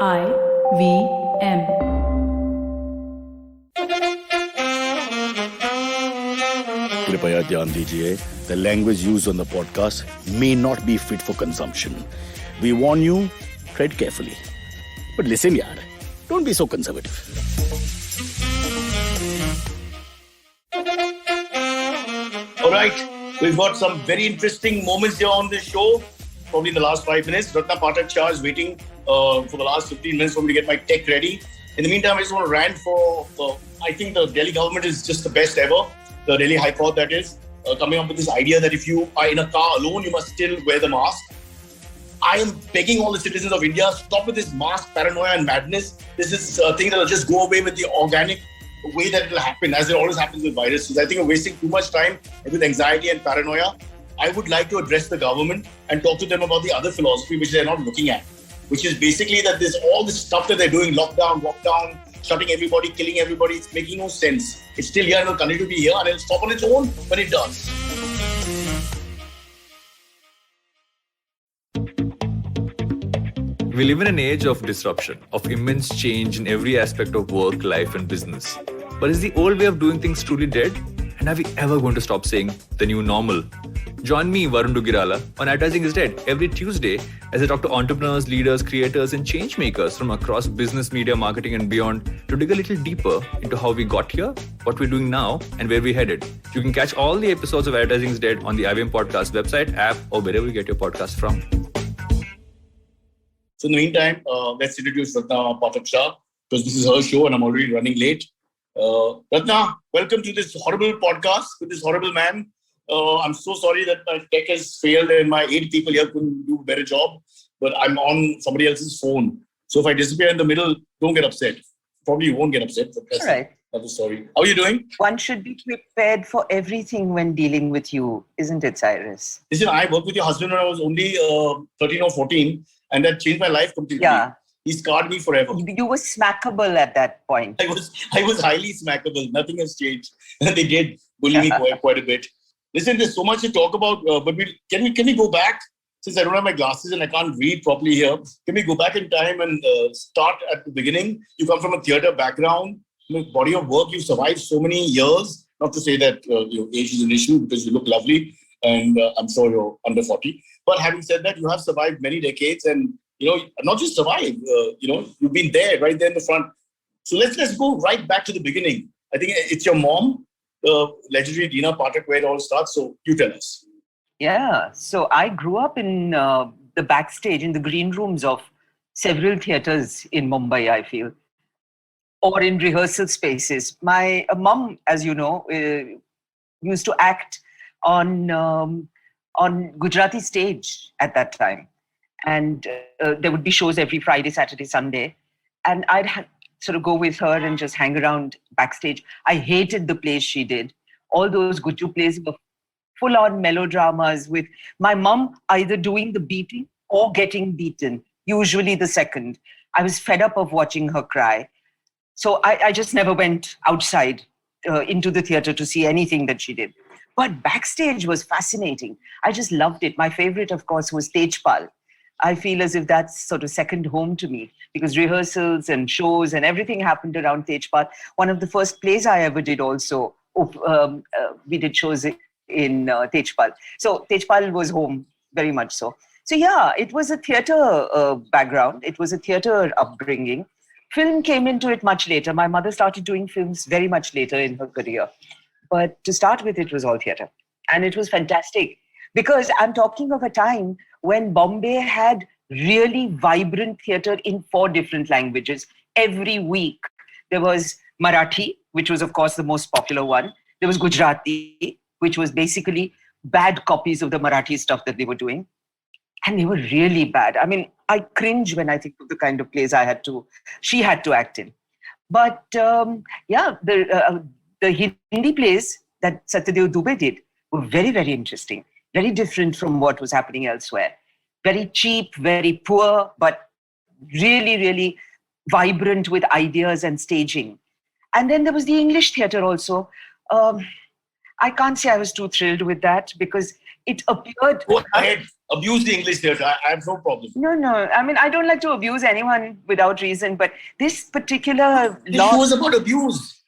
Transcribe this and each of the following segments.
IVM. कृपया ध्यान दीजिए, the language used on the podcast may not be fit for consumption. We warn you, tread carefully. But listen yaar, don't be so conservative. Alright, we've got some very interesting moments here on this show. Probably in the last 5 minutes. Ratna Pathak Shah is waiting for the last 15 minutes for me to get my tech ready. In the meantime, I just want to rant for, I think the Delhi government is just the best ever. The Delhi High Court, that is, coming up with this idea that if you are in a car alone, you must still wear the mask. I am begging all the citizens of India, stop with this mask paranoia and madness. This is a thing that will just go away with the organic way that it will happen, as it always happens with viruses. I think we're wasting too much time with anxiety and paranoia. I would like to address the government and talk to them about the other philosophy which they're not looking at, which is basically that there's all this stuff that they're doing, lockdown, shutting everybody, killing everybody. It's making no sense. It's still here and will continue to be here, and it'll stop on its own when it does. We live in an age of disruption, of immense change in every aspect of work, life, and business. But is the old way of doing things truly dead? And are we ever going to stop saying the new normal? Join me, Varun Dugirala, on Advertising is Dead every Tuesday as I talk to entrepreneurs, leaders, creators, and change makers from across business, media, marketing, and beyond to dig a little deeper into how we got here, what we're doing now, and where we're headed. You can catch all the episodes of Advertising is Dead on the IVM Podcast website, app, or wherever you get your podcast from. So in the meantime, let's introduce Ratna Pathak Shah, because this is her show and I'm already running late. Ratna, welcome to this horrible podcast with this horrible man. I'm so sorry that my tech has failed and my 8 people here couldn't do a better job, but I'm on somebody else's phone. So if I disappear in the middle, don't get upset. Probably you won't get upset, but that's another story. How are you doing? One should be prepared for everything when dealing with you, isn't it, Cyrus? Listen, I worked with your husband when I was only 13 or 14, and that changed my life completely. Yeah. He scarred me forever. You were smackable at that point. I was highly smackable. Nothing has changed. They did bully me quite a bit. Listen, there's so much to talk about, but can we go back? Since I don't have my glasses and I can't read properly here, can we go back in time and start at the beginning? You come from a theatre background, body of work, you've survived so many years. Not to say that your age is an issue because you look lovely and I'm sure you're under 40. But having said that, you have survived many decades and, not just survived, you've been there, right there in the front. So let's go right back to the beginning. I think it's your mom, legendary Dina Pathak, where it all starts. So you tell us. Yeah. So I grew up in the backstage, in the green rooms of several theatres in Mumbai, I feel, or in rehearsal spaces. My mom, as you know, used to act on Gujarati stage at that time. And there would be shows every Friday, Saturday, Sunday. And I'd sort of go with her and just hang around backstage. I hated the plays she did. All those Guju plays were full-on melodramas with my mom either doing the beating or getting beaten, usually the second. I was fed up of watching her cry. So I just never went outside into the theatre to see anything that she did. But backstage was fascinating. I just loved it. My favorite, of course, was Tejpal. I feel as if that's sort of second home to me because rehearsals and shows and everything happened around Tejpal. One of the first plays I ever did also, we did shows in Tejpal. So Tejpal was home, very much so. So yeah, it was a theatre background. It was a theatre upbringing. Film came into it much later. My mother started doing films very much later in her career. But to start with, it was all theatre. And it was fantastic because I'm talking of a time when Bombay had really vibrant theatre in 4 different languages every week. There was Marathi, which was, of course, the most popular one. There was Gujarati, which was basically bad copies of the Marathi stuff that they were doing. And they were really bad. I mean, I cringe when I think of the kind of plays she had to act in. But the Hindi plays that Satyadev Dubey did were very, very interesting. Very different from what was happening elsewhere. Very cheap, very poor, but really, really vibrant with ideas and staging. And then there was the English theatre also. I can't say I was too thrilled with that because it appeared. Go ahead, abuse the English theatre. I have no problem. No. I mean, I don't like to abuse anyone without reason, but this particular This show is about abuse.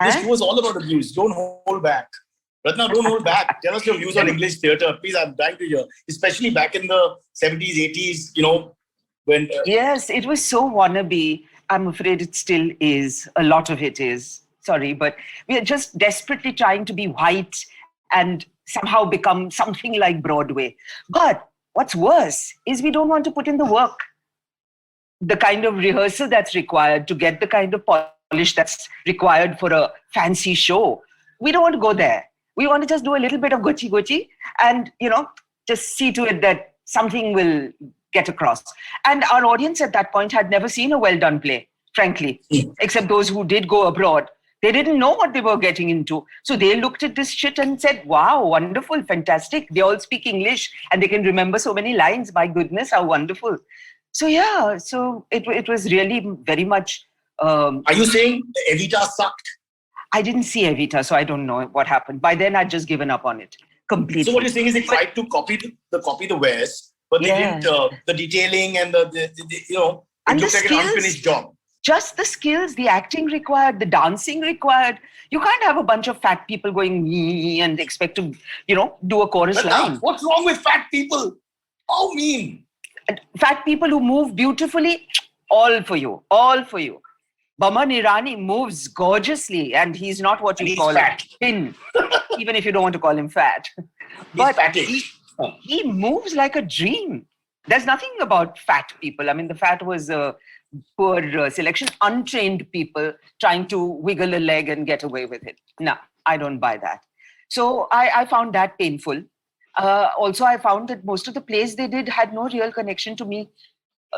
This Huh? show is all about abuse. Don't hold back. Ratna, don't hold back. Tell us your views on English theatre. Please, I'm dying to hear. Especially back in the 70s, 80s, when... Yes, it was so wannabe. I'm afraid it still is. A lot of it is. Sorry, but we are just desperately trying to be white and somehow become something like Broadway. But what's worse is we don't want to put in the work, the kind of rehearsal that's required to get the kind of polish that's required for a fancy show. We don't want to go there. We want to just do a little bit of gochi and, just see to it that something will get across. And our audience at that point had never seen a well-done play, frankly, except those who did go abroad. They didn't know what they were getting into. So they looked at this shit and said, wow, wonderful, fantastic. They all speak English and they can remember so many lines. My goodness, how wonderful. So yeah, so it was really very much... Are you saying Evita sucked? I didn't see Evita, so I don't know what happened. By then, I'd just given up on it completely. So what you're saying is they tried to copy the West, but they didn't the detailing and it looked like an unfinished job. Just the skills, the acting required, the dancing required. You can't have a bunch of fat people going and expect to, do a chorus line. What's wrong with fat people? How mean? Fat people who move beautifully, all for you, all for you. Boman Irani moves gorgeously, and he's not what you call a thin, even if you don't want to call him fat. But he moves like a dream. There's nothing about fat people. I mean, the fat was a poor selection, untrained people trying to wiggle a leg and get away with it. No, I don't buy that. So I found that painful. Also, I found that most of the plays they did had no real connection to me.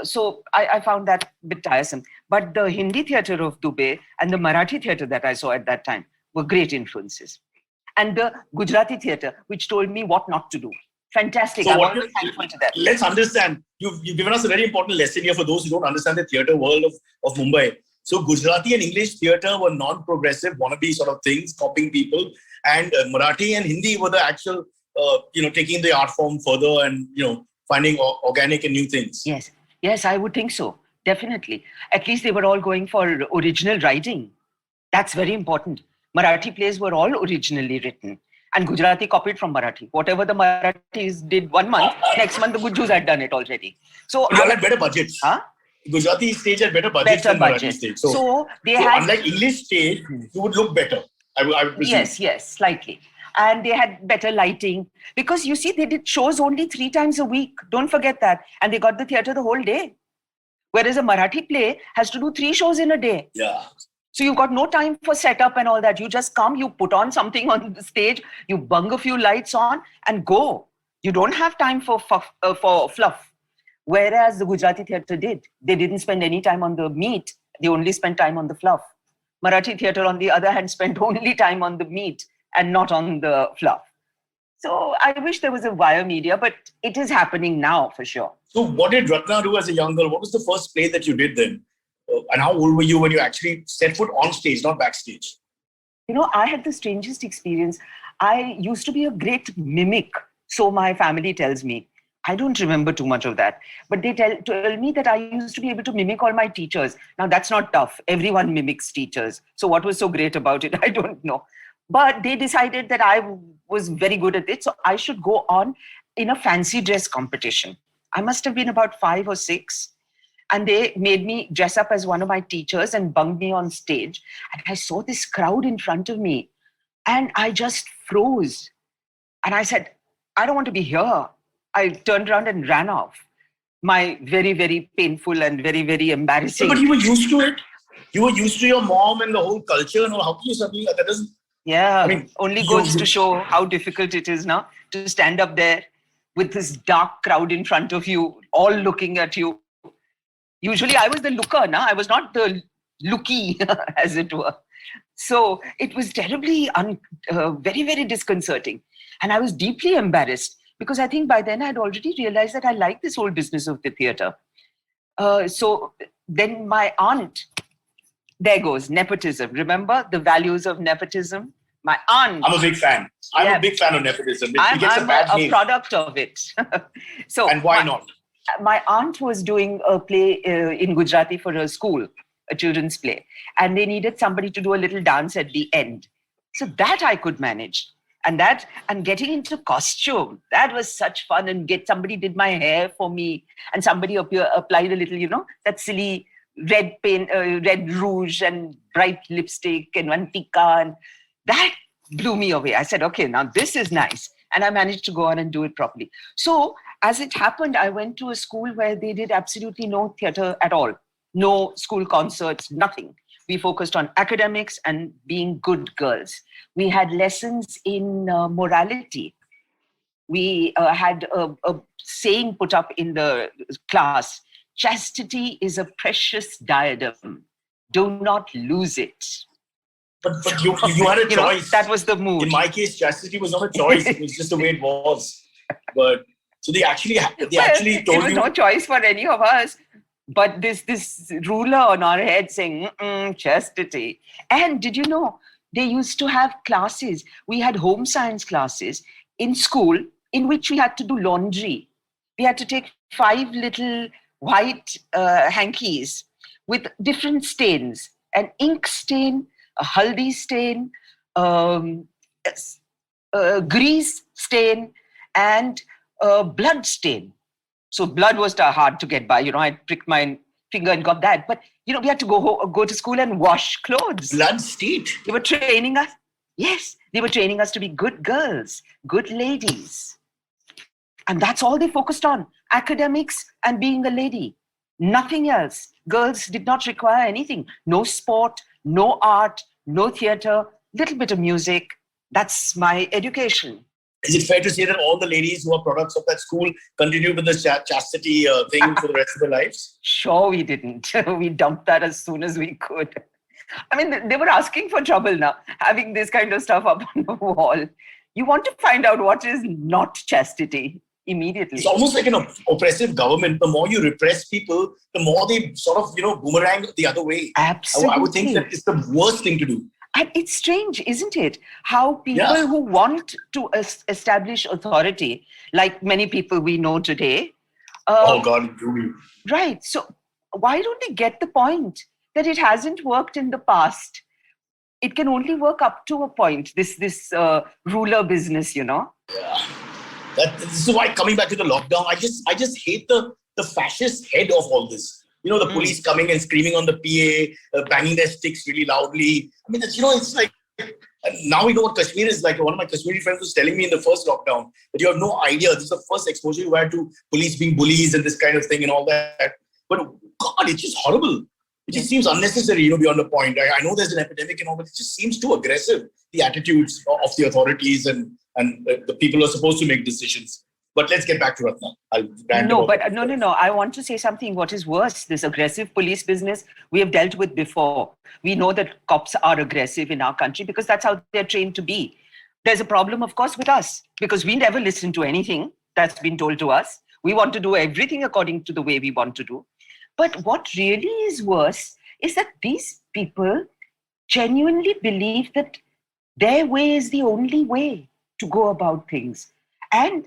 So I found that a bit tiresome. But the Hindi theatre of Dubai and the Marathi theatre that I saw at that time were great influences. And the Gujarati theatre, which told me what not to do. Fantastic. So I'm always thankful to that. Let's understand. You've given us a very important lesson here for those who don't understand the theatre world of Mumbai. So Gujarati and English theatre were non-progressive, wannabe sort of things, copying people. And Marathi and Hindi were the actual, taking the art form further and, finding organic and new things. Yes, I would think so. Definitely. At least they were all going for original writing. That's very important. Marathi plays were all originally written. And Gujarati copied from Marathi. Whatever the Marathis did 1 month, next month the Gujus had done it already. So they had better budgets. Huh? Gujarati stage had better budgets than Marathi stage. So they had... unlike English stage, you would look better, I would presume. Yes, slightly. And they had better lighting. Because you see, they did shows only 3 times a week. Don't forget that. And they got the theatre the whole day. Whereas a Marathi play has to do 3 shows in a day. Yeah. So you've got no time for setup and all that. You just come, you put on something on the stage, you bung a few lights on and go. You don't have time for fluff. Whereas the Gujarati theatre did. They didn't spend any time on the meat. They only spent time on the fluff. Marathi theatre, on the other hand, spent only time on the meat and not on the fluff. So I wish there was a wire media, but it is happening now for sure. So what did Ratna do as a young girl? What was the first play that you did then? And how old were you when you actually set foot on stage, not backstage? I had the strangest experience. I used to be a great mimic, so my family tells me. I don't remember too much of that. But they tell me that I used to be able to mimic all my teachers. Now, that's not tough. Everyone mimics teachers. So what was so great about it? I don't know. But they decided that I was very good at it, so I should go on in a fancy dress competition. I must have been about 5 or 6. And they made me dress up as one of my teachers and bunged me on stage. And I saw this crowd in front of me. And I just froze. And I said, I don't want to be here. I turned around and ran off. My very, very painful and very, very embarrassing. But you were used to it. You were used to your mom and the whole culture. And how can you suddenly... That doesn't... Yeah, only goes to show how difficult it is now to stand up there with this dark crowd in front of you, all looking at you. Usually I was the looker, I was not the looky, as it were. So it was terribly, very, very disconcerting. And I was deeply embarrassed because I think by then I'd already realized that I liked this whole business of the theatre. So then my aunt, there goes, nepotism. Remember the values of nepotism? My aunt. I'm a big fan. I'm a big fan of nepotism. It gets a I'm bad name. product of it. So and why not? My aunt was doing a play in Gujarati for her school, a children's play, and they needed somebody to do a little dance at the end. So that I could manage. And getting into costume, that was such fun. And somebody did my hair for me, and somebody applied a little, that silly red paint, red rouge and bright lipstick and one tika, and that blew me away. I said, okay, now this is nice. And I managed to go on and do it properly. So as it happened, I went to a school where they did absolutely no theatre at all. No school concerts, nothing. We focused on academics and being good girls. We had lessons in morality. We had a saying put up in the class: chastity is a precious diadem. Do not lose it. But you had a choice. That was the mood. In my case, chastity was not a choice. It was just the way it was. But so they actually told you. There was no choice for any of us. But this ruler on our head saying, chastity. And did you know, they used to have classes. We had home science classes in school in which we had to do laundry. We had to take 5 little white hankies with different stains: an ink stain, a haldi stain, grease stain, and blood stain. So blood was hard to get by. I pricked my finger and got that. But, we had to go to school and wash clothes. Blood state? They were training us. Yes, they were training us to be good girls, good ladies. And that's all they focused on: academics and being a lady. Nothing else. Girls did not require anything. No sport, no art, no theatre, little bit of music. That's my education. Is it fair to say that all the ladies who are products of that school continue with the chastity thing for the rest of their lives? Sure, we didn't. We dumped that as soon as we could. I mean, they were asking for trouble now, having this kind of stuff up on the wall. You want to find out what is not chastity immediately. It's almost like an oppressive government. The more you repress people, the more they sort of, boomerang the other way. Absolutely. I would think that it's the worst thing to do. And it's strange, isn't it? How people who want to establish authority, like many people we know today. Oh God, do. Right. So why don't they get the point that it hasn't worked in the past? It can only work up to a point, this ruler business, Yeah. This is why, coming back to the lockdown, I just hate the fascist head of all this. The police coming and screaming on the PA, banging their sticks really loudly. I mean, it's like, now we know what Kashmir is like. One of my Kashmiri friends was telling me in the first lockdown that you have no idea. This is the first exposure you had to police being bullies and this kind of thing and all that. But God, it's just horrible. It just seems unnecessary, beyond the point. I know there's an epidemic and all, but it just seems too aggressive, the attitudes of the authorities and the people who are supposed to make decisions. But let's get back to Ratna. No. I want to say something. What is worse, this aggressive police business we have dealt with before. We know that cops are aggressive in our country because that's how they're trained to be. There's a problem, of course, with us because we never listen to anything that's been told to us. We want to do everything according to the way we want to do. But what really is worse is that these people genuinely believe that their way is the only way to go about things. And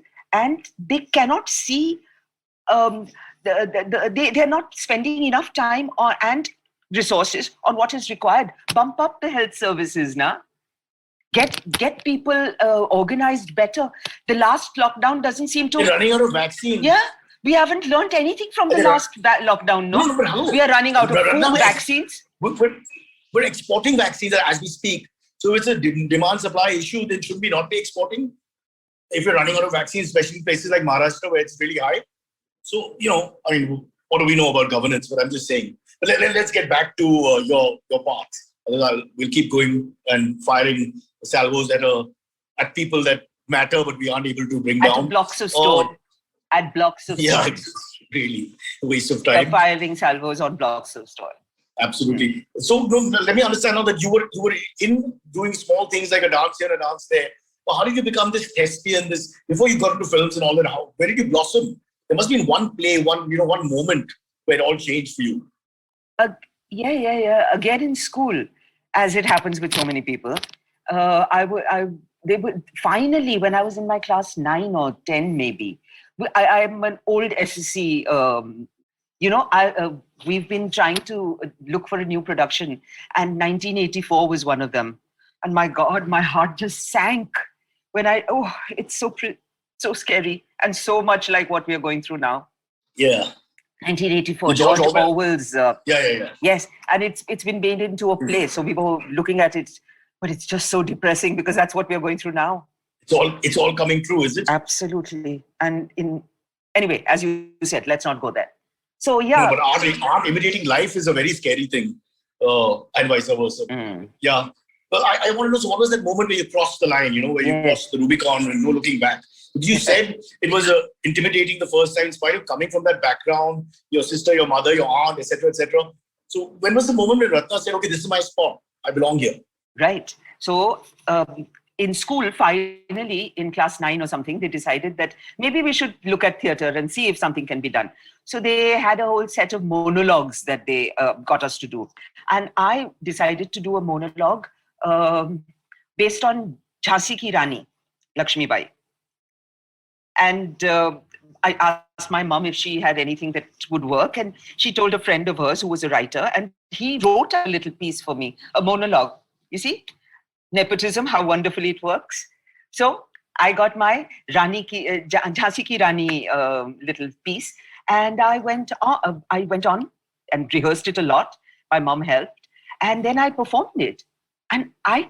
they cannot see, they're not spending enough time and resources on what is required. Bump up the health services now. Get people organized better. The last lockdown doesn't seem to... They're running out of vaccines. Yeah, we haven't learned anything from the last lockdown, no? But how? We are running out of vaccines. We're exporting vaccines as we speak. So it's a demand-supply issue, then should we not be exporting? If you're running out of vaccines, especially in places like Maharashtra where it's really high. So, what do we know about governance? But I'm just saying. But let's get back to your path. We'll keep going and firing salvos at people that matter, but we aren't able to bring down. At blocks of stone. At blocks of stone. Yeah, it's really a waste of time. Firing salvos on blocks of stone. Absolutely. So let me understand now that you were in doing small things like a dance here, a dance there. But how did you become this thespian? Before you got into films and all that? Where did you blossom? There must be one play, one moment where it all changed for you. Yeah. Again in school, as it happens with so many people, They would finally, when I was in my class 9 or 10, maybe. I'm an old SSC. We've been trying to look for a new production, and 1984 was one of them. And my God, my heart just sank when it's so scary and so much like what we are going through now. Yeah. 1984, George Orwell's. Yeah. Yes, and it's been made into a play. So we were looking at it, but it's just so depressing because that's what we are going through now. It's all coming true, is it? Absolutely. And anyway, as you said, let's not go there. So yeah. No, but art imitating life is a very scary thing, and vice versa. Yeah. Well, I want to know, so what was that moment where you crossed the line, where you crossed the Rubicon and no looking back? You said it was intimidating the first time, in spite of coming from that background, your sister, your mother, your aunt, etc., etc. So when was the moment when Ratna said, okay, this is my spot, I belong here? Right. So in school, finally, in class 9 or something, they decided that maybe we should look at theatre and see if something can be done. So they had a whole set of monologues that they got us to do. And I decided to do a monologue based on Jhansi Ki Raani, Lakshmi Bai. And I asked my mom if she had anything that would work. And she told a friend of hers who was a writer, and he wrote a little piece for me, a monologue. You see? Nepotism, how wonderfully it works. So I got my Jhansi Ki Raani little piece, and I went on and rehearsed it a lot. My mom helped, and then I performed it, and I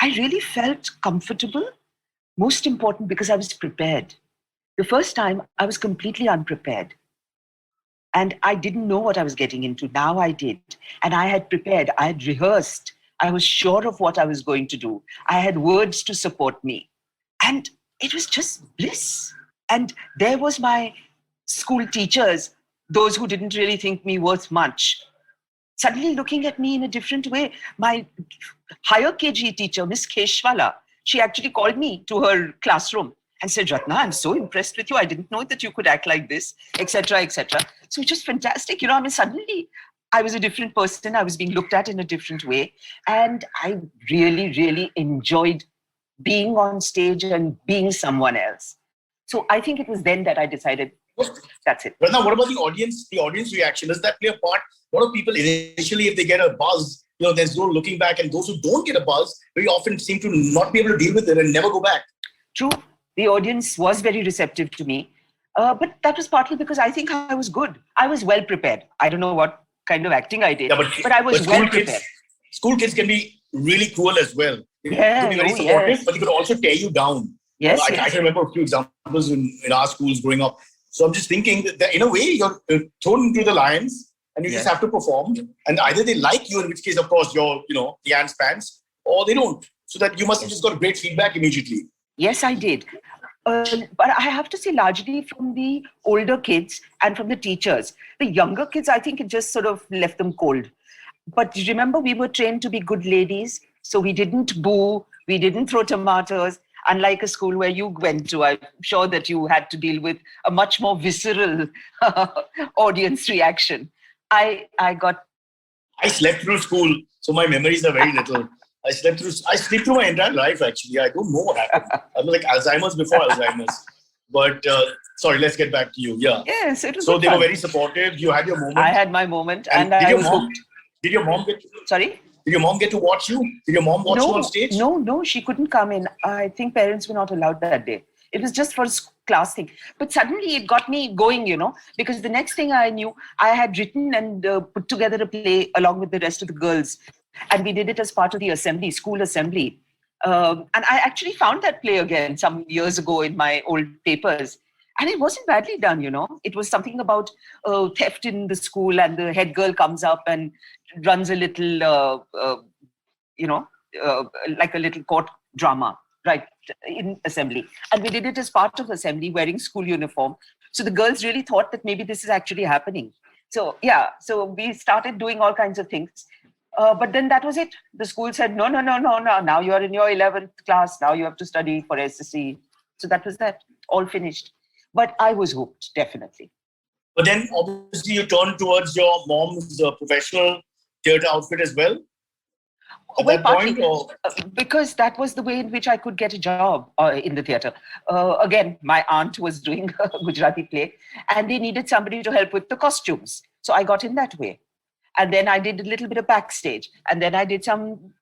really felt comfortable. Most important, because I was prepared. The first time I was completely unprepared, and I didn't know what I was getting into. Now I did, and I had prepared. I had rehearsed. I was sure of what I was going to do. I had words to support me. And it was just bliss. And there was my school teachers, those who didn't really think me worth much, suddenly looking at me in a different way. My higher KG teacher, Miss Keshwala, she actually called me to her classroom and said, Ratna, I'm so impressed with you. I didn't know that you could act like this, etc., etc. So it's just fantastic. Suddenly I was a different person. I was being looked at in a different way. And I really, really enjoyed being on stage and being someone else. So I think it was then that I decided, that's it. But now, what about the audience? The audience reaction, does that play a part? A lot of people initially, if they get a buzz, there's no looking back. And those who don't get a buzz very often seem to not be able to deal with it and never go back. True. The audience was very receptive to me. But that was partly because I think I was good. I was well prepared. I don't know what kind of acting I did, but I was well prepared. School kids can be really cruel as well. They can be very supportive, but they could also tear you down. Yes, I can remember a few examples in our schools growing up. So I'm just thinking that in a way, you're thrown into the lions and you just have to perform. And either they like you, in which case, of course, you're, the ants pants, or they don't. So that you must have just got great feedback immediately. Yes, I did. But I have to say largely from the older kids and from the teachers. The younger kids, I think it just sort of left them cold. But remember, we were trained to be good ladies. So we didn't boo, we didn't throw tomatoes. Unlike a school where you went to, I'm sure that you had to deal with a much more visceral audience reaction. I slept through school, so my memories are very little. I slept through my entire life, actually. I don't know what happened. I was like Alzheimer's before Alzheimer's. But sorry, let's get back to you. Yeah. Yes, it was so they were very supportive. You had your moment. I had my moment. And did your mom get... Sorry? Did your mom get to watch you? Did your mom watch you on stage? No, she couldn't come in. I think parents were not allowed that day. It was just for a class thing. But suddenly it got me going, because the next thing I knew, I had written and put together a play along with the rest of the girls. And we did it as part of the assembly, school assembly. And I actually found that play again some years ago in my old papers. And it wasn't badly done, It was something about theft in the school, and the head girl comes up and runs a little, like a little court drama, right, in assembly. And we did it as part of assembly, wearing school uniform. So the girls really thought that maybe this is actually happening. So, so we started doing all kinds of things. But then that was it. The school said, no. Now you're in your 11th class. Now you have to study for SSC. So that was that. All finished. But I was hooked, definitely. But then obviously you turned towards your mom's professional theatre outfit as well? at Well, that partly point? Or because that was the way in which I could get a job in the theatre. Again, my aunt was doing a Gujarati play and they needed somebody to help with the costumes. So I got in that way. And then I did a little bit of backstage. And then I did some,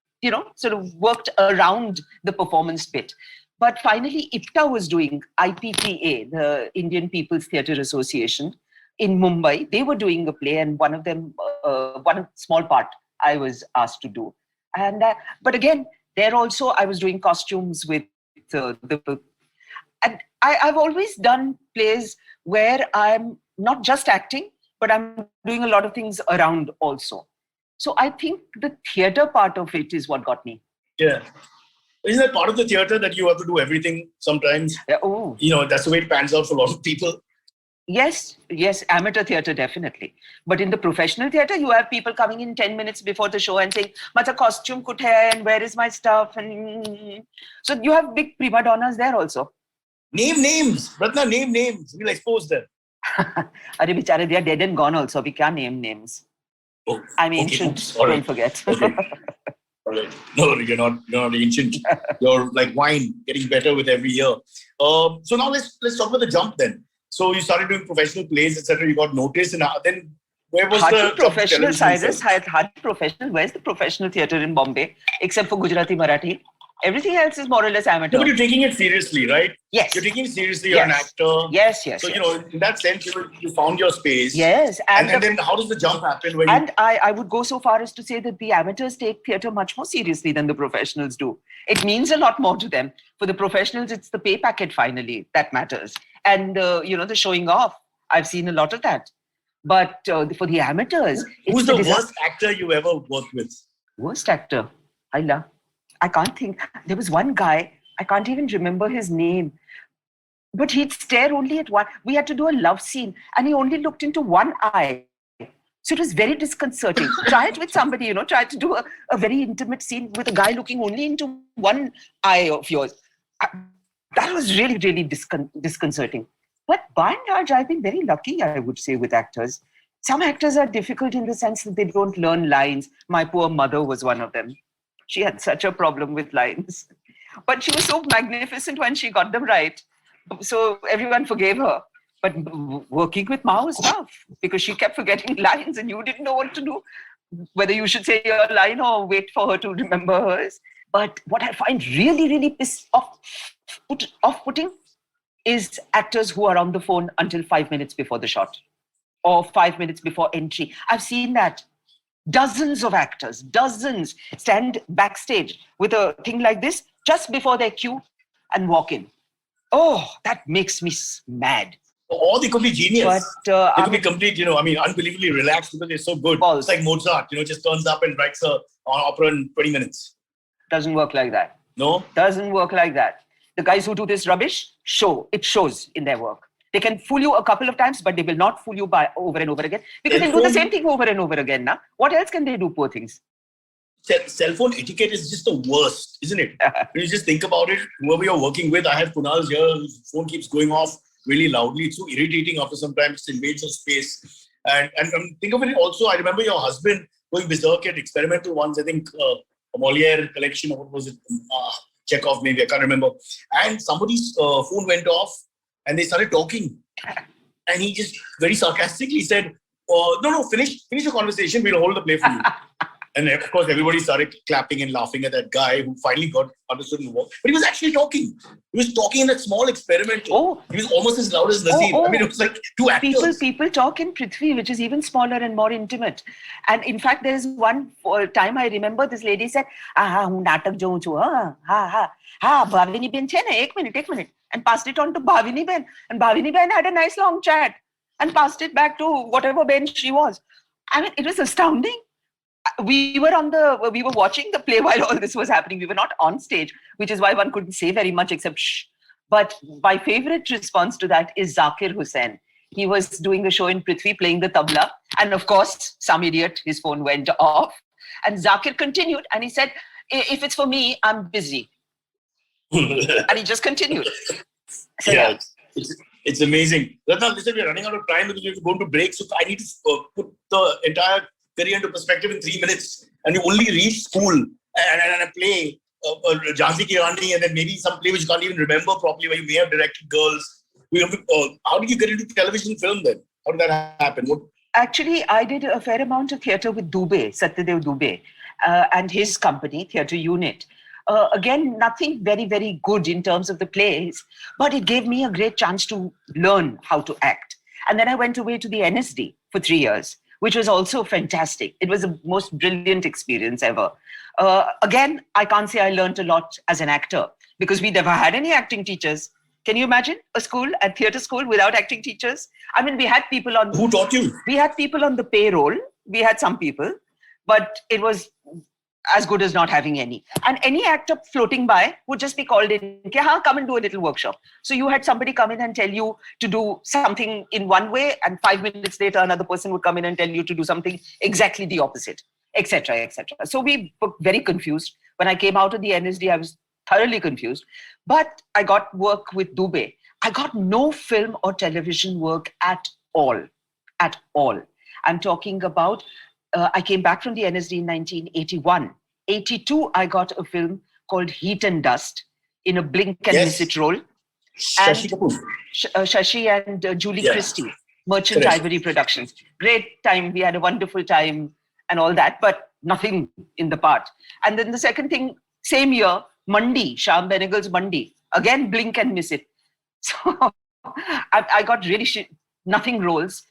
sort of worked around the performance bit. But finally, IPTA was doing IPTA, the Indian People's Theatre Association in Mumbai. They were doing a play and one of them, one small part I was asked to do. And but again, there also I was doing costumes with the. And I've always done plays where I'm not just acting, but I'm doing a lot of things around also. So I think the theatre part of it is what got me. yeah, isn't that part of the theatre that you have to do everything sometimes? Oh, That's the way it pans out for a lot of people. yes, amateur theatre, definitely. But in the professional theatre, you have people coming in 10 minutes before the show and saying, "Macha costume kut hai, and where is my stuff?" And so you have big prima donnas there also. Name names. Ratna, name names. We'll expose them. Arey bichare, they are dead and gone also. We can't name names. Oh, I'm okay, ancient, oops, all right. don't forget. Okay. All right. No, you're not ancient. You're like wine, getting better with every year. So now let's talk about the jump then. So you started doing professional plays, etc. You got noticed, and then where was Hardly the professional, Cyrus? film? Hardly professional. Where's the professional theatre in Bombay, except for Gujarati Marathi? Everything else is more or less amateur. No, but you're taking it seriously, right? Yes. You're taking it seriously. You're an actor. Yes. So in that sense, you found your space. Yes, and then how does the jump happen? I would go so far as to say that the amateurs take theatre much more seriously than the professionals do. It means a lot more to them. For the professionals, it's the pay packet finally that matters, and the showing off. I've seen a lot of that. But for the amateurs, who's the worst actor you ever worked with? Worst actor? I can't think. There was one guy, I can't even remember his name, but he'd stare only at one. We had to do a love scene and he only looked into one eye. So it was very disconcerting. Try it with somebody, try to do a very intimate scene with a guy looking only into one eye of yours. That was really, really disconcerting. But by and large, I've been very lucky, I would say, with actors. Some actors are difficult in the sense that they don't learn lines. My poor mother was one of them. She had such a problem with lines. But she was so magnificent when she got them right. So everyone forgave her. But working with Ma was tough because she kept forgetting lines and you didn't know what to do, whether you should say your line or wait for her to remember hers. But what I find really, really off-putting is actors who are on the phone until 5 minutes before the shot or 5 minutes before entry. I've seen that. Dozens of actors, stand backstage with a thing like this just before their cue and walk in. Oh, that makes me mad. Or they could be genius. But they could be complete, unbelievably relaxed because they're so good. Balls. It's like Mozart, just turns up and writes an opera in 20 minutes. Doesn't work like that. No? Doesn't work like that. The guys who do this rubbish, it shows in their work. They can fool you a couple of times, but they will not fool you by over and over again because they'll do the same thing over and over again. Now, what else can they do, poor things? Cell phone etiquette is just the worst, isn't it? When you just think about it, whoever you're working with, I have Kunal's here, whose phone keeps going off really loudly. It's so irritating after some time. It invades your space. And think of it also, I remember your husband going berserk at experimental ones. I think a Molière collection, or what was it? Chekhov, maybe, I can't remember. And somebody's phone went off. And they started talking. And he just very sarcastically said, no, finish your conversation. We'll hold the play for you. And of course, everybody started clapping and laughing at that guy who finally got understood and worked. But he was actually talking. He was talking in that small experiment. Oh. He was almost as loud as Nazir. I mean, it was like two actors. People talk in Prithvi, which is even smaller and more intimate. And in fact, there is one time I remember this lady said, "Hun natak joun chu, Bhavini ben che na, ek minute," and passed it on to Bhavini ben. And Bhavini ben had a nice long chat and passed it back to whatever bench she was. I mean, it was astounding. We were watching the play while all this was happening. We were not on stage, which is why one couldn't say very much except shh. But my favorite response to that is Zakir Hussain. He was doing a show in Prithvi playing the tabla. And of course, some idiot, his phone went off. And Zakir continued and he said, "If it's for me, I'm busy." And he just continued. So, yeah. It's amazing. Ratna, listen, we're running out of time because we have to go into break. So I need to put the entire career into perspective in 3 minutes. And you only reach school and a play, Jhansi Ki Raani, and then maybe some play which you can't even remember properly, where you may have directed girls. How did you get into television film then? How did that happen? Actually, I did a fair amount of theatre with Dubey, Satyadev Dubey, and his company, Theatre Unit. Again, nothing very, very good in terms of the plays, but it gave me a great chance to learn how to act. And then I went away to the NSD for 3 years, which was also fantastic. It was the most brilliant experience ever. Again, I can't say I learned a lot as an actor because we never had any acting teachers. Can you imagine a theatre school without acting teachers? I mean, we had people on... Who taught you? We had people on the payroll. We had some people, but it was as good as not having any. And any actor floating by would just be called in, come and do a little workshop. So you had somebody come in and tell you to do something in one way, and 5 minutes later, another person would come in and tell you to do something exactly the opposite, etc., etc. So we were very confused. When I came out of the NSD, I was thoroughly confused. But I got work with Dubey. I got no film or television work at all. At all. I'm talking about, I came back from the NSD in 1981. 82, I got a film called Heat and Dust in a blink and miss it role. Shashi Kapoor. Shashi and Julie Christie, Merchant Ivory Productions. Great time. We had a wonderful time and all that, but nothing in the part. And then the second thing, same year, Mandi, Shyam Benegal's Mandi. Again, blink and miss it. So I got really nothing roles.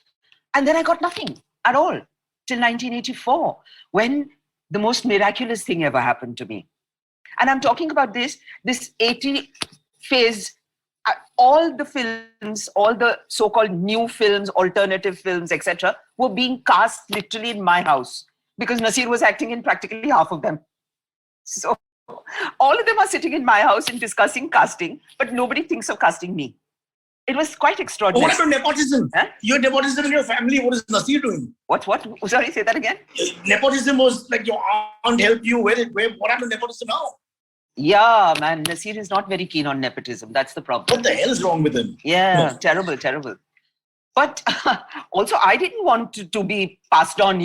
And then I got nothing at all till 1984, when the most miraculous thing ever happened to me. And I'm talking about this 80 phase, all the films, all the so-called new films, alternative films, etc., were being cast literally in my house because Nasir was acting in practically half of them. So all of them are sitting in my house and discussing casting, but nobody thinks of casting me. It was quite extraordinary. What about nepotism? Huh? Your nepotism in your family, what is Nasir doing? What? Sorry, say that again. Nepotism was like your aunt helped you. What happened to nepotism now? Yeah, man, Nasir is not very keen on nepotism. That's the problem. What the hell is wrong with him? Yeah, terrible. But also, I didn't want to be passed on,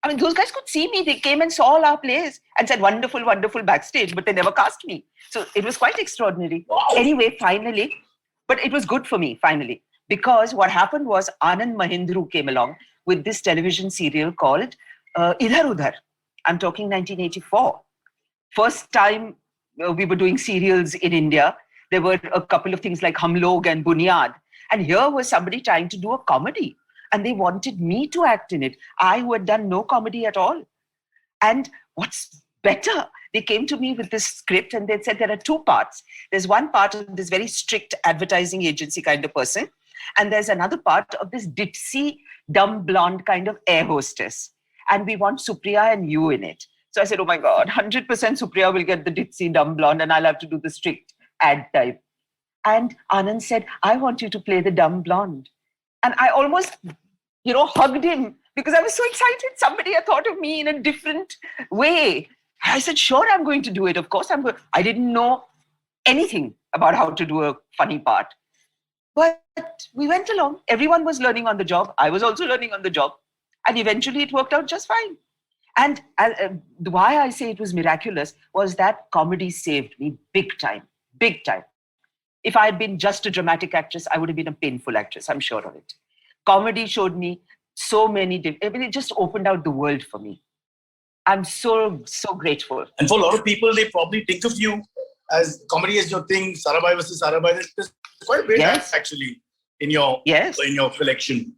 I mean, those guys could see me. They came and saw all our plays and said, wonderful, wonderful backstage, but they never cast me. So it was quite extraordinary. Wow. Anyway, finally, but it was good for me, finally, because what happened was Anand Mahindru came along with this television serial called Idhar Udhar. I'm talking 1984. First time we were doing serials in India. There were a couple of things like Hum Log and Bunyad. And here was somebody trying to do a comedy. And they wanted me to act in it. I who had done no comedy at all. And what's better, they came to me with this script and they said there are two parts. There's one part of this very strict advertising agency kind of person. And there's another part of this ditzy, dumb blonde kind of air hostess. And we want Supriya and you in it. So I said, oh my God, 100% Supriya will get the ditzy, dumb blonde and I'll have to do the strict ad type. And Anand said, I want you to play the dumb blonde. And I almost, hugged him because I was so excited. Somebody had thought of me in a different way. I said, sure, I'm going to do it. Of course, I'm going. I didn't know anything about how to do a funny part. But we went along. Everyone was learning on the job. I was also learning on the job. And eventually it worked out just fine. And why I say it was miraculous was that comedy saved me big time. Big time. If I had been just a dramatic actress, I would have been a painful actress. I'm sure of it. Comedy showed me so many it just opened out the world for me. I'm so grateful. And for a lot of people, they probably think of you as comedy as your thing, Sarabai versus Sarabai. There's quite a bit actually in your collection.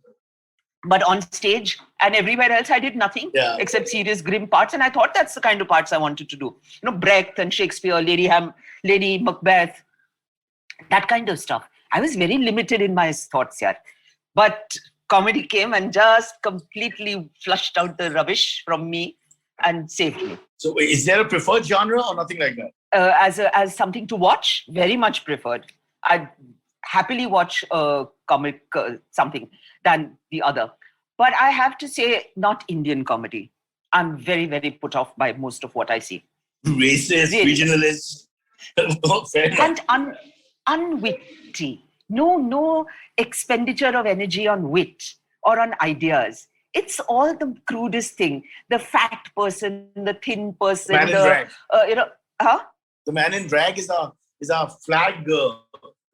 But on stage and everywhere else, I did nothing except serious, grim parts. And I thought that's the kind of parts I wanted to do. Brecht and Shakespeare, Lady Macbeth, that kind of stuff. I was very limited in my thoughts here. But comedy came and just completely flushed out the rubbish from me and saved me. So is there a preferred genre or nothing like that? As something to watch, very much preferred. I'd happily watch a comic something than the other. But I have to say, not Indian comedy. I'm very, very put off by most of what I see. Racist, regionalist. And unwitty. No expenditure of energy on wit or on ideas. It's all the crudest thing. The fat person, the thin person, Man in drag. Huh? The man in drag is a flag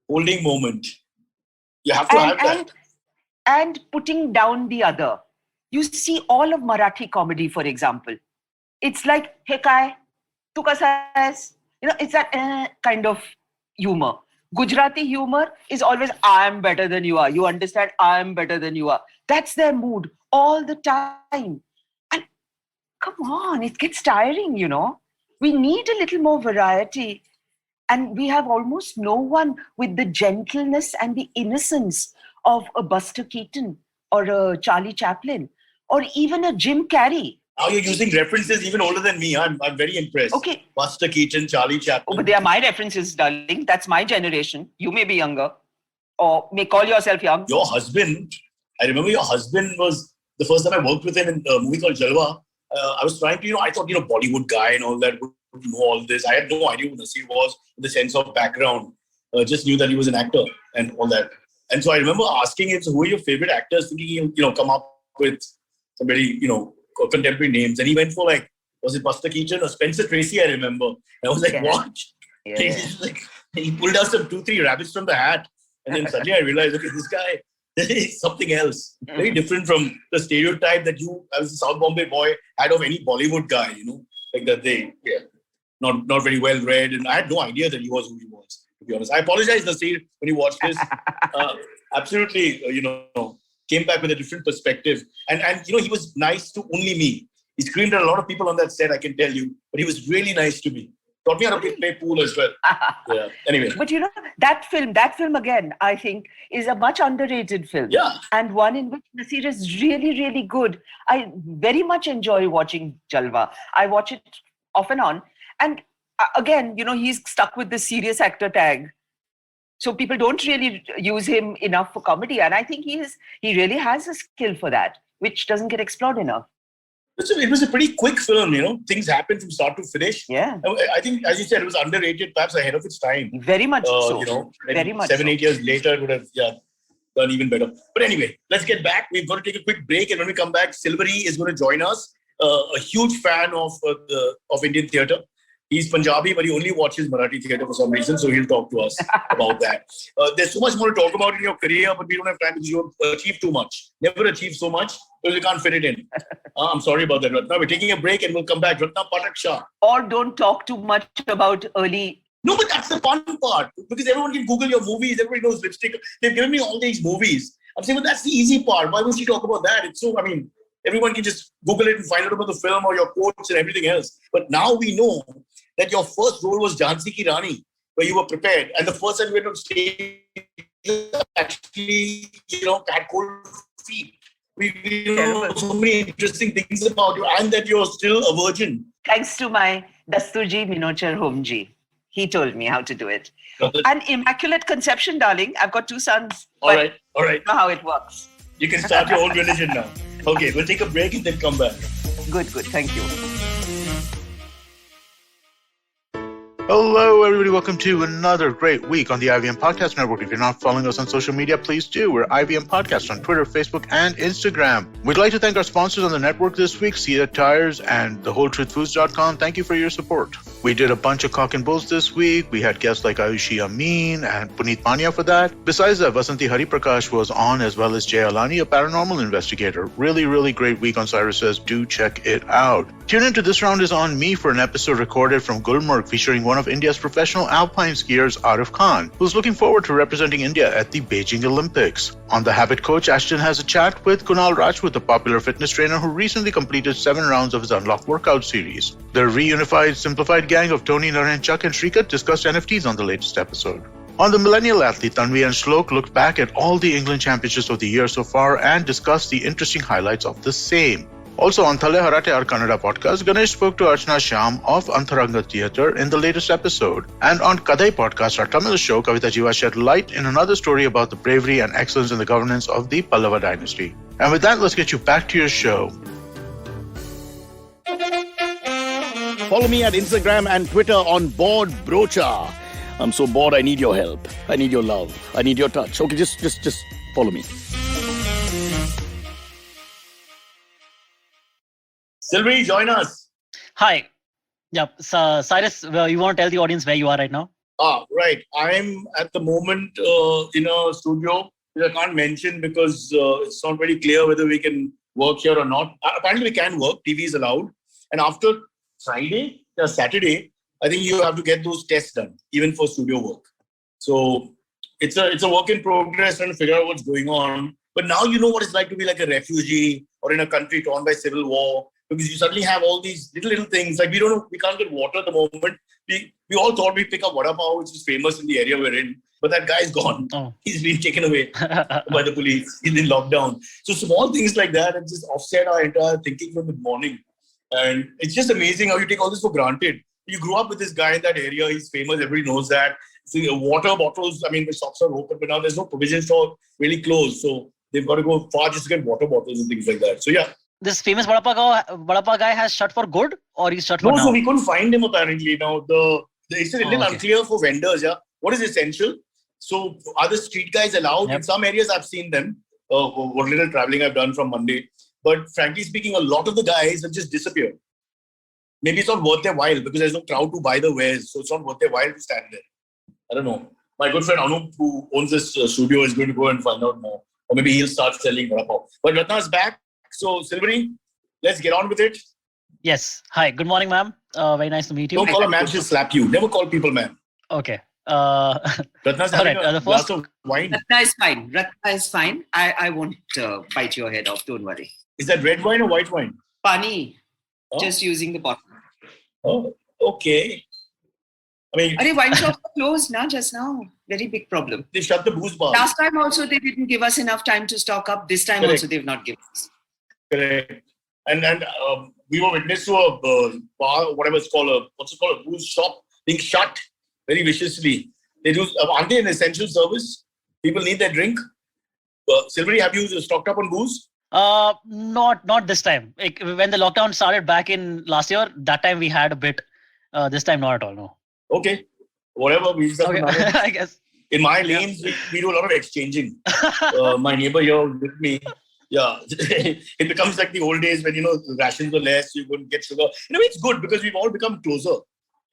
holding moment. You have to have that. And putting down the other. You see all of Marathi comedy, for example. It's like, hey kai, tu kasa hai? It's that kind of humor. Gujarati humor is always, I am better than you are. You understand? I am better than you are. That's their mood all the time. And come on, it gets tiring, We need a little more variety. And we have almost no one with the gentleness and the innocence of a Buster Keaton or a Charlie Chaplin or even a Jim Carrey. Now you're using references even older than me. I'm very impressed. Okay. Buster Keaton, Charlie Chaplin. Oh, but they are my references, darling. That's my generation. You may be younger or may call yourself young. Your husband, I remember your husband was the first time I worked with him in a movie called Jalwa. I was trying to, I thought, Bollywood guy and all that would know all this. I had no idea who Nasir was in the sense of background. Just knew that he was an actor and all that. And so I remember asking him, so who are your favorite actors? Thinking he'll, come up with some very, contemporary names. And he went for was it Buster Keaton or Spencer Tracy? I remember. And I was like, what? Yeah. He pulled out some 2-3 rabbits from the hat. And then suddenly I realized, okay, this guy is something else. Very different from the stereotype that you, as a South Bombay boy, had of any Bollywood guy, like that they, not very well read. And I had no idea that he was who he was, to be honest. I apologize, Nasir, when you watched this. Absolutely, came back with a different perspective. And he was nice to only me. He screamed at a lot of people on that set, I can tell you. But he was really nice to me. Taught me how to play pool as well. Yeah. Anyway. But that film again, I think, is a much underrated film. Yeah. And one in which Nasir is really, really good. I very much enjoy watching Jalwa. I watch it off and on. And again, he's stuck with the serious actor tag. So people don't really use him enough for comedy. And I think he really has a skill for that, which doesn't get explored enough. It was a pretty quick film, Things happened from start to finish. Yeah. I think, as you said, it was underrated, perhaps ahead of its time. Very much so. Very much 7-8 years later, it would have done even better. But anyway, let's get back. We've got to take a quick break. And when we come back, Silvery is going to join us. A huge fan of Indian theatre. He's Punjabi, but he only watches Marathi theatre for some reason. So he'll talk to us about that. There's so much more to talk about in your career, but we don't have time because you have achieved too much. Never achieved so much because you can't fit it in. I'm sorry about that, Ratna. We're taking a break and we'll come back. Ratna Pathak Shah. Or don't talk too much about early. No, but that's the fun part. Because everyone can Google your movies. Everybody knows lipstick. They've given me all these movies. I'm saying, but that's the easy part. Why would you talk about that? It's so, everyone can just Google it and find out about the film or your quotes and everything else. But now we know that your first role was Jhansi Ki Raani, where you were prepared. And the first time you went on stage, actually, had cold feet. We know so many interesting things about you and that you're still a virgin. Thanks to my Dasturji Minochar Homji. He told me how to do it. An immaculate conception, darling. I've got 2 sons. All right. You know how it works. You can start your own religion now. Okay, we'll take a break and then come back. Good. Thank you. Hello, everybody. Welcome to another great week on the IVM Podcast Network. If you're not following us on social media, please do. We're IVM Podcast on Twitter, Facebook, and Instagram. We'd like to thank our sponsors on the network this week, Sia Tires and thewholetruthfoods.com. Thank you for your support. We did a bunch of cock and bulls this week. We had guests like Ayushi Amin and Puneet Pania for that. Besides that, Vasanti Hariprakash was on, as well as Jay Alani, a paranormal investigator. Really, really great week on Cyrus Says. Do check it out. Tune into This Round is on Me for an episode recorded from Gulmarg featuring one of India's professional alpine skiers, Arif Khan, who's looking forward to representing India at the Beijing Olympics. On The Habit Coach, Ashton has a chat with Kunal Rajput, a popular fitness trainer who recently completed 7 rounds of his Unlock workout series. The reunified, simplified gang of Tony, Naren, Chuck, and Shrikant discussed NFTs on the latest episode. On The Millennial Athlete, Tanvi and Shlok looked back at all the England championships of the year so far and discussed the interesting highlights of the same. Also on Thale Harate, our Kannada podcast, Ganesh spoke to Archana Shyam of Antharanga Theatre in the latest episode. And on Kadai podcast, our Tamil show, Kavita Jiva shed light in another story about the bravery and excellence in the governance of the Pallava dynasty. And with that, let's get you back to your show. Follow me at Instagram and Twitter on Bored Brocha. I'm so bored, I need your help. I need your love. I need your touch. Okay, just follow me. Silvery, join us. Hi. Yeah, so, Cyrus, you want to tell the audience where you are right now? Right. I'm at the moment in a studio which I can't mention because it's not very clear whether we can work here or not. Apparently, we can work. TV is allowed. And after Friday or Saturday, I think you have to get those tests done, even for studio work. So it's a work in progress trying to figure out what's going on. But now you know what it's like to be like a refugee or in a country torn by civil war, because you suddenly have all these little things. Like we can't get water at the moment. We all thought we'd pick up vada pav, which is famous in the area we're in. But that guy's gone. Oh. He's been taken away by the police. He's in lockdown. So small things like that have just offset our entire thinking from the morning. And it's just amazing how you take all this for granted. You grew up with this guy in that area. He's famous. Everybody knows that. So water bottles, I mean, the shops are open, but now there's no provision store really closed. So they've got to go far just to get water bottles and things like that. So yeah. This famous vada pav guy has shut for good, or he's shut for now? No, so we couldn't find him apparently. Now it's a little unclear for vendors. Yeah, what is essential? So are the street guys allowed? Yep. In some areas, I've seen them. What little traveling I've done from Monday, but frankly speaking, a lot of the guys have just disappeared. Maybe it's not worth their while because there's no crowd to buy the wares, so it's not worth their while to stand there. I don't know. My good friend Anup, who owns this studio, is going to go and find out more, or maybe he'll start selling vada pav. But Ratna's back. So, Silvery, let's get on with it. Yes. Hi. Good morning, ma'am. Very nice to meet you. Don't call a man, she'll slap you. Never call people man. Okay. Ratna's all having right, a glass of wine. Ratna is fine. Ratna is fine. I won't bite your head off. Don't worry. Is that red wine or white wine? Pani. Oh. Just using the bottle. Oh, okay. I mean, Wine shops are closed now, just now. Very big problem. They shut the booze bar. Last time also they didn't give us enough time to stock up. This time Correct. also they've not given us. Correct. And we were witness to a bar, whatever it's called, a booze shop being shut very viciously. They do, aren't they an essential service? People need their drink. Silvery, have you stocked up on booze? Not this time. When the lockdown started back in last year, that time we had a bit. This time not at all. No. Okay. Whatever. We just have to manage. I guess. In my lanes, we do a lot of exchanging. My neighbor here with me. Yeah, it becomes like the old days when, the rations were less, you couldn't get sugar. It's good because we've all become closer.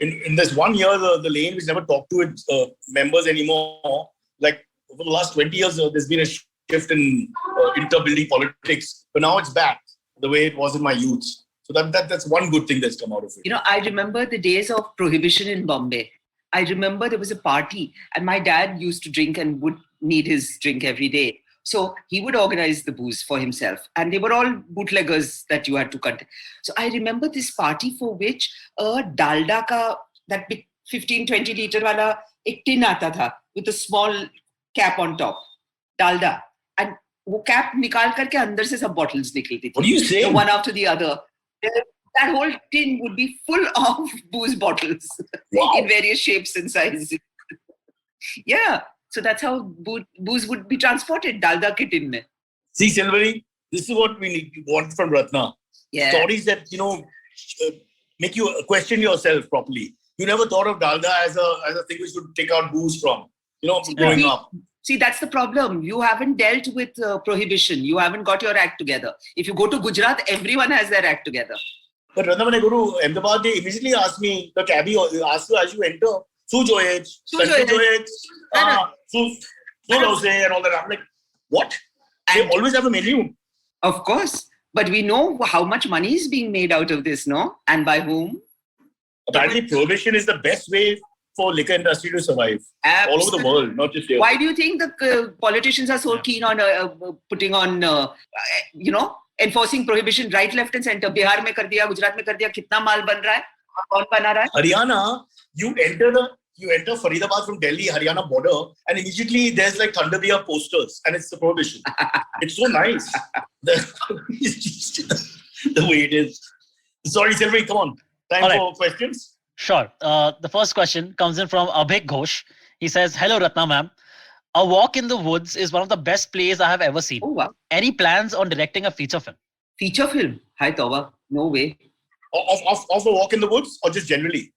In this 1 year, the lane which never talked to its members anymore, like over the last 20 years, there's been a shift in inter-building politics. But now it's back the way it was in my youth. So that's one good thing that's come out of it. I remember the days of prohibition in Bombay. I remember there was a party and my dad used to drink and would need his drink every day. So he would organize the booze for himself. And they were all bootleggers that you had to cut. So I remember this party for which a dalda ka, that big 15-20 liter wala, ek tin aata tha with a small cap on top. Dalda. And wo cap nikal karke andar se sab bottles nikalti thi. What do you say? So one after the other. That whole tin would be full of booze bottles in various shapes and sizes. Yeah. So that's how booze would be transported. Dalda ke tin mein. See, Silvery, this is what we want from Ratna. Yeah. Stories that, make you question yourself properly. You never thought of dalda as a thing we should take out booze from, growing up. See, that's the problem. You haven't dealt with prohibition. You haven't got your act together. If you go to Gujarat, everyone has their act together. But Ratna, when I go to Ahmedabad, they immediately ask me, the cabbie asks you as you enter, Su Joyage, and all that. I'm like, what? They always have a menu. Of course. But we know how much money is being made out of this, no? And by whom? Apparently, prohibition is the best way for liquor industry to survive. Absolutely. All over the world, not just here. Why do you think the politicians are so keen on putting on, enforcing prohibition right, left and center? Bihar mein kar diya, Gujarat mein kar diya, kitna maal ban raha hai? Kaun bana raha hai? Haryana, you enter Faridabad from Delhi, Haryana border, and immediately there's like Thunder Beer posters, and it's the prohibition. It's so nice. It's just the way it is. Sorry, Silvery, come on. Time for questions? Sure. The first question comes in from Abhik Ghosh. He says, "Hello, Ratna ma'am. A Walk in the Woods is one of the best plays I have ever seen. Oh, wow. Any plans on directing a feature film?" Feature film? Hi, Tawba. No way. Of A Walk in the Woods or just generally?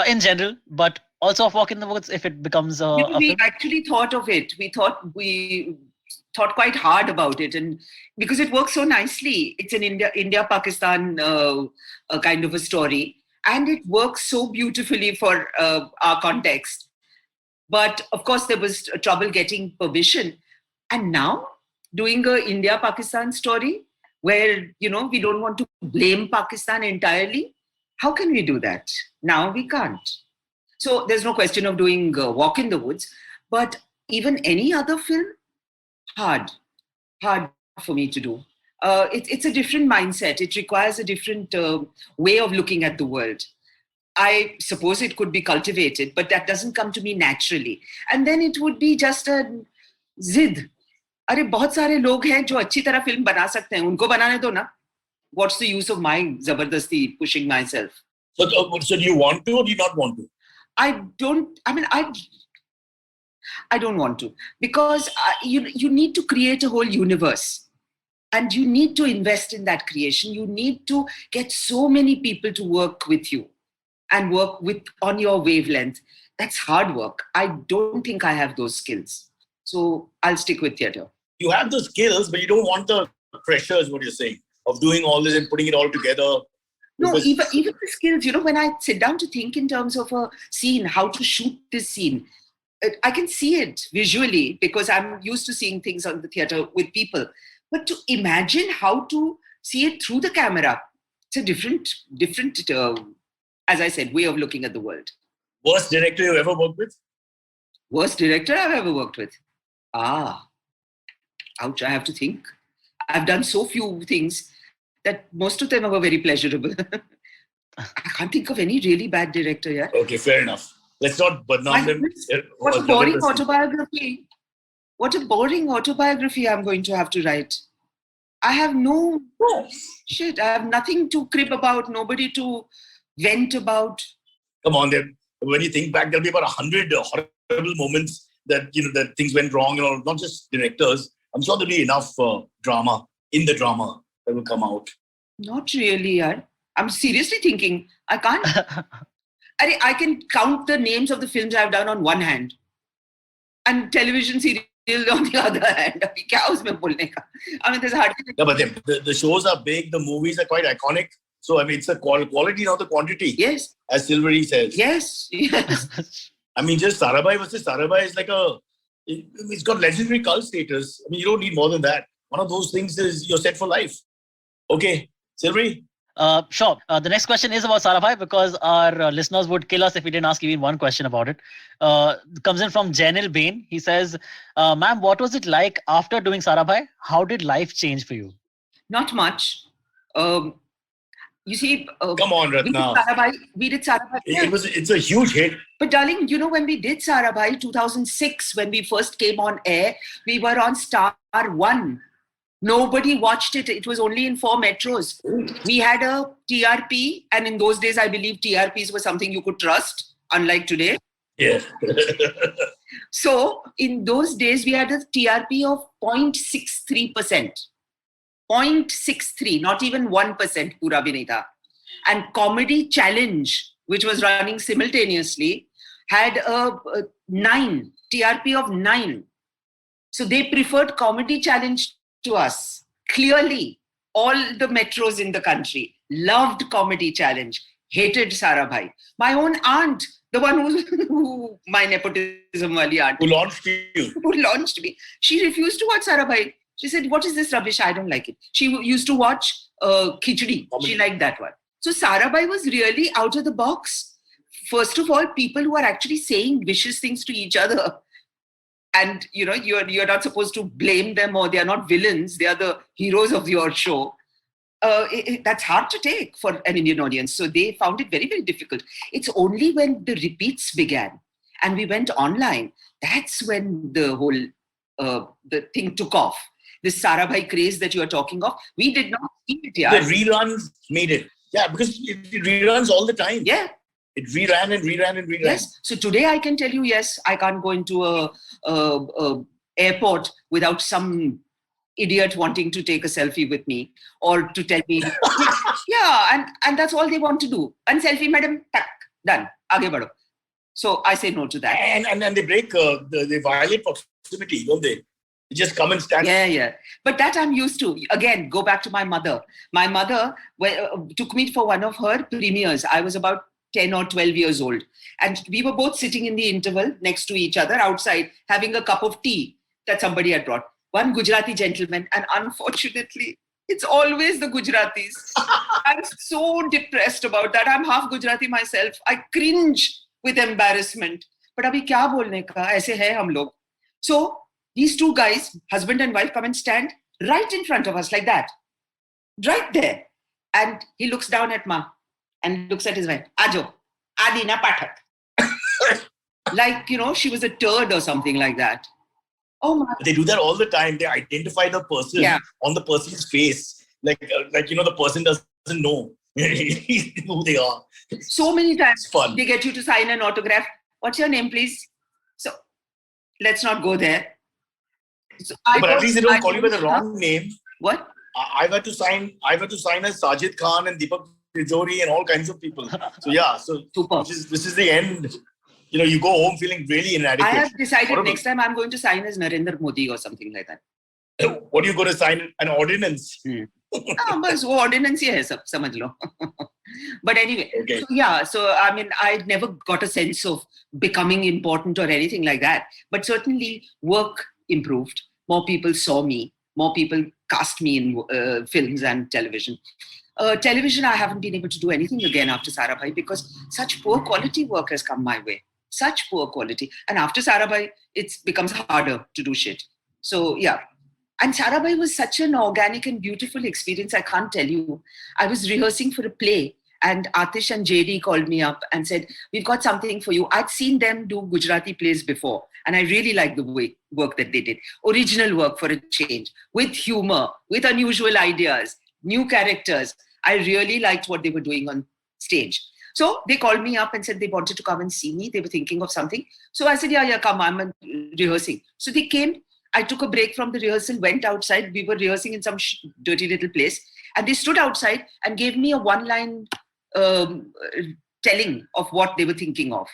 In general, but also of Walk in the Woods if it becomes a We film. actually thought of it. We thought thought quite hard about it, and because it works so nicely. It's an India-Pakistan kind of a story, and it works so beautifully for our context. But of course, there was trouble getting permission. And now, doing a India-Pakistan story where, we don't want to blame Pakistan entirely, how can we do that? Now we can't. So there's no question of doing Walk in the Woods. But even any other film, hard for me to do. It's a different mindset. It requires a different way of looking at the world. I suppose it could be cultivated, but that doesn't come to me naturally. And then it would be just a zid. अरे बहुत सारे लोग हैं जो अच्छी तरह film बना सकते हैं, उनको बनाने दो ना. What's the use of my zabardasti pushing myself? So do you want to or do you not want to? I don't want to, because you need to create a whole universe, and you need to invest in that creation. You need to get so many people to work with you and work on your wavelength. That's hard work. I don't think I have those skills. So I'll stick with theatre. You have the skills, but you don't want the pressure, is what you're saying, of doing all this and putting it all together. No, even the skills, when I sit down to think in terms of a scene, how to shoot this scene, I can see it visually because I'm used to seeing things on the theatre with people. But to imagine how to see it through the camera, it's a different, as I said, way of looking at the world. Worst director you've ever worked with? Worst director I've ever worked with? Ouch, I have to think. I've done so few things that most of them were very pleasurable. I can't think of any really bad director yet. Okay, fair enough. Let's not badnaam them. What a boring autobiography. What a boring autobiography I'm going to have to write. I have I have nothing to crib about, nobody to vent about. Come on, then. When you think back, there'll be about 100 horrible moments that, that things went wrong, not just directors. I'm sure there'll be enough drama in the drama that will come out. Not really, yaar. I'm seriously thinking, I can't. I can count the names of the films I've done on one hand and television serials on the other hand. I mean, there's hardly... Yeah, but the shows are big, the movies are quite iconic. So, I mean, it's the quality, not the quantity. Yes. As Silvery says. Yes. I mean, just Sarabhai versus Sarabhai is like it's got legendary cult status. I mean, you don't need more than that. One of those things is you're set for life. Okay, Silvery? Sure. The next question is about Sarabhai because our listeners would kill us if we didn't ask even one question about it. Comes in from Janil Bain. He says, ma'am, what was it like after doing Sarabhai? How did life change for you? Not much. You see, come on, Ratna. We did Sarabhai. It's a huge hit. But darling, when we did Sarabhai 2006, when we first came on air, we were on Star 1. Nobody watched it. It was only in 4 metros. We had a TRP, and in those days, I believe TRPs were something you could trust, unlike today. Yeah. So in those days, we had a TRP of 0.63%. 0.63, not even 1%, Pura Vinita. And Comedy Challenge, which was running simultaneously, had a 9, TRP of 9. So they preferred Comedy Challenge to us. Clearly, all the metros in the country loved Comedy Challenge, hated Sarabhai. My own aunt, the one who my nepotism wali aunt. Who launched you. Who launched me. She refused to watch Sarabhai. She said, what is this rubbish? I don't like it. She used to watch Khichdi. She liked that one. So Sarabhai was really out of the box. First of all, people who are actually saying vicious things to each other. And, you're not supposed to blame them, or they are not villains. They are the heroes of your show. That's hard to take for an Indian audience. So they found it very, very difficult. It's only when the repeats began and we went online, that's when the whole the thing took off. This Sarabhai craze that you are talking of, we did not see it yet. The reruns made it. Yeah, because it reruns all the time. Yeah. It reran and reran and reran. Yes. So today I can tell you, yes, I can't go into a airport without some idiot wanting to take a selfie with me or to tell me, yeah, and that's all they want to do. And selfie, madam, tak, done. Aage badho. So I say no to that. And they break, they violate proximity, don't they? Just come and stand. Yeah. But that I'm used to. Again, go back to my mother. My mother took me for one of her premieres. I was about 10 or 12 years old. And we were both sitting in the interval next to each other outside, having a cup of tea that somebody had brought. One Gujarati gentleman. And unfortunately, it's always the Gujaratis. I'm so depressed about that. I'm half Gujarati myself. I cringe with embarrassment. But abhi kya bolne ka? Aise hai hum log. So these two guys, husband and wife, come and stand right in front of us like that. Right there. And he looks down at Ma and looks at his wife. Ajo, Adina Pathak. Like, she was a turd or something like that. Oh my. They do that all the time. They identify the person on the person's face. Like the person doesn't know who they are. So many times fun. They get you to sign an autograph. What's your name, please? So let's not go there. So but at least they don't call you by the wrong name. What? I've had to sign as Sajid Khan and Deepak Tijori and all kinds of people. So yeah, super. This is the end. You go home feeling really inadequate. I have decided next time I'm going to sign as Narendra Modi or something like that. What are you going to sign? An ordinance? बस वो ordinance ही है सब समझ लो. But anyway, okay. So I mean, I never got a sense of becoming important or anything like that. But certainly work improved. More people saw me. More people cast me in films and television. Television, I haven't been able to do anything again after Sarabhai because such poor quality work has come my way. Such poor quality. And after Sarabhai, it becomes harder to do shit. So yeah. And Sarabhai was such an organic and beautiful experience, I can't tell you. I was rehearsing for a play and Atish and JD called me up and said, we've got something for you. I'd seen them do Gujarati plays before and I really liked the work that they did. Original work for a change, with humor, with unusual ideas, new characters. I really liked what they were doing on stage. So they called me up and said they wanted to come and see me. They were thinking of something. So I said, yeah, come, I'm rehearsing. So they came. I took a break from the rehearsal, went outside. We were rehearsing in some dirty little place. And they stood outside and gave me a one-line telling of what they were thinking of.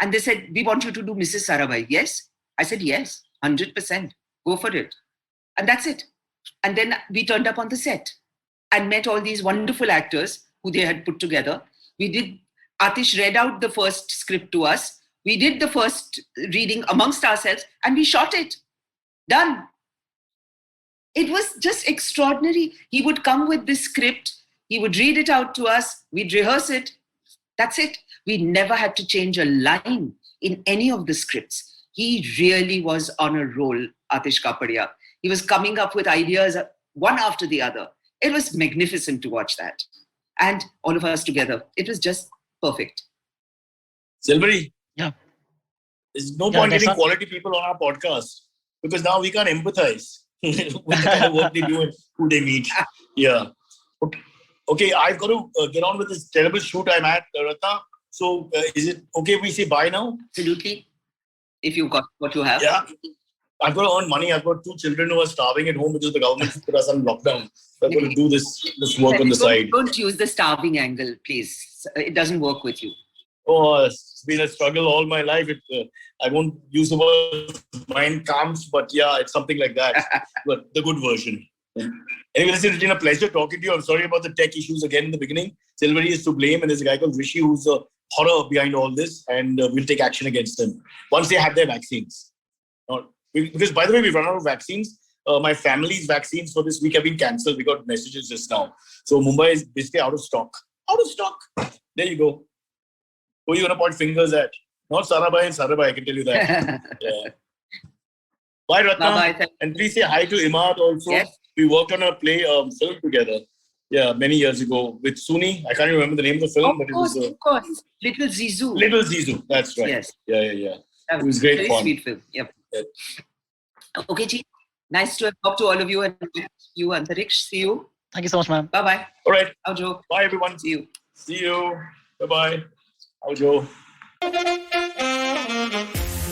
And they said, we want you to do Mrs. Sarabhai. Yes? I said, yes, 100%. Go for it. And that's it. And then we turned up on the set and met all these wonderful actors who they had put together. Atish read out the first script to us. We did the first reading amongst ourselves and we shot it. Done. It was just extraordinary. He would come with this script. He would read it out to us. We'd rehearse it. That's it. We never had to change a line in any of the scripts. He really was on a roll, Atish Kapadia. He was coming up with ideas one after the other. It was magnificent to watch that. And all of us together. It was just perfect. Silvery. Yeah. There's no point getting quality people on our podcast. Because now we can't empathize with the kind of work they do and who they meet. Yeah. Okay, I've got to get on with this terrible shoot I'm at, Ratna. So is it okay if we say bye now? Absolutely. If you've got what you have. Yeah. I've got to earn money. I've got 2 children who are starving at home because the government put us on lockdown. So I've got to do this work on the side. Don't use the starving angle, please. It doesn't work with you. Oh, it's been a struggle all my life. I won't use the word mind calms, but yeah, it's something like that. But the good version. Anyway, listen, it's been a pleasure talking to you. I'm sorry about the tech issues again in the beginning. Silvery is to blame, and there's a guy called Rishi who's the horror behind all this, and we'll take action against them once they have their vaccines. Because, by the way, we've run out of vaccines. My family's vaccines for this week have been cancelled. We got messages just now. So Mumbai is basically out of stock. Out of stock. There you go. Who are you going to point fingers at? Not Sarabhai and Sarabhai, I can tell you that. Yeah. Bye, Ratna. Bye-bye. And please say hi to Imad also. Yes. We worked on a play film together. Yeah, many years ago with Suni. I can't remember the name of the film, but it was... Of course. Little Zizou. Little Zizou, that's right. Yes. Yeah. It was great very fun. Sweet film. Yep. Okay, Ji. Nice to talk to all of you and you, Antariksh. See you. Thank you so much, ma'am. Bye-bye. All right. Aujo. Bye, everyone. See you. See you. Bye-bye. Aujo.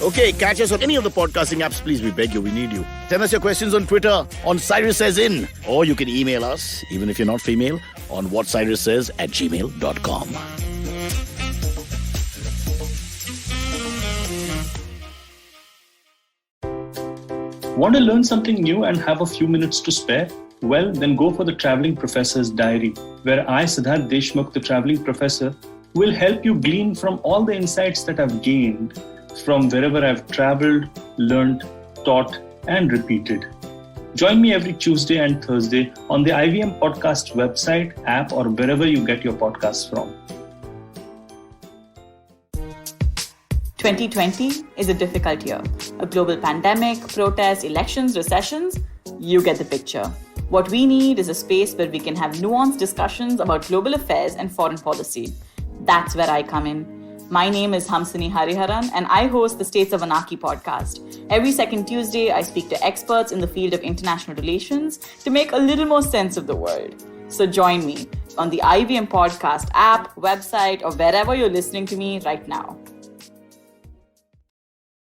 Okay, catch us on any of the podcasting apps, please. We beg you, we need you. Send us your questions on Twitter, on Cyrus Says In. Or you can email us, even if you're not female, on whatcyrussays@gmail.com. Want to learn something new and have a few minutes to spare? Well, then go for the Traveling Professor's Diary, where I, Siddharth Deshmukh, the Traveling Professor, will help you glean from all the insights that I've gained from wherever I've traveled, learned, taught, and repeated. Join me every Tuesday and Thursday on the IVM Podcast website, app, or wherever you get your podcasts from. 2020 is a difficult year. A global pandemic, protests, elections, recessions, you get the picture. What we need is a space where we can have nuanced discussions about global affairs and foreign policy. That's where I come in. My name is Hamsini Hariharan and I host the States of Anarchy podcast. Every second Tuesday, I speak to experts in the field of international relations to make a little more sense of the world. So join me on the IVM Podcast app, website, or wherever you're listening to me right now.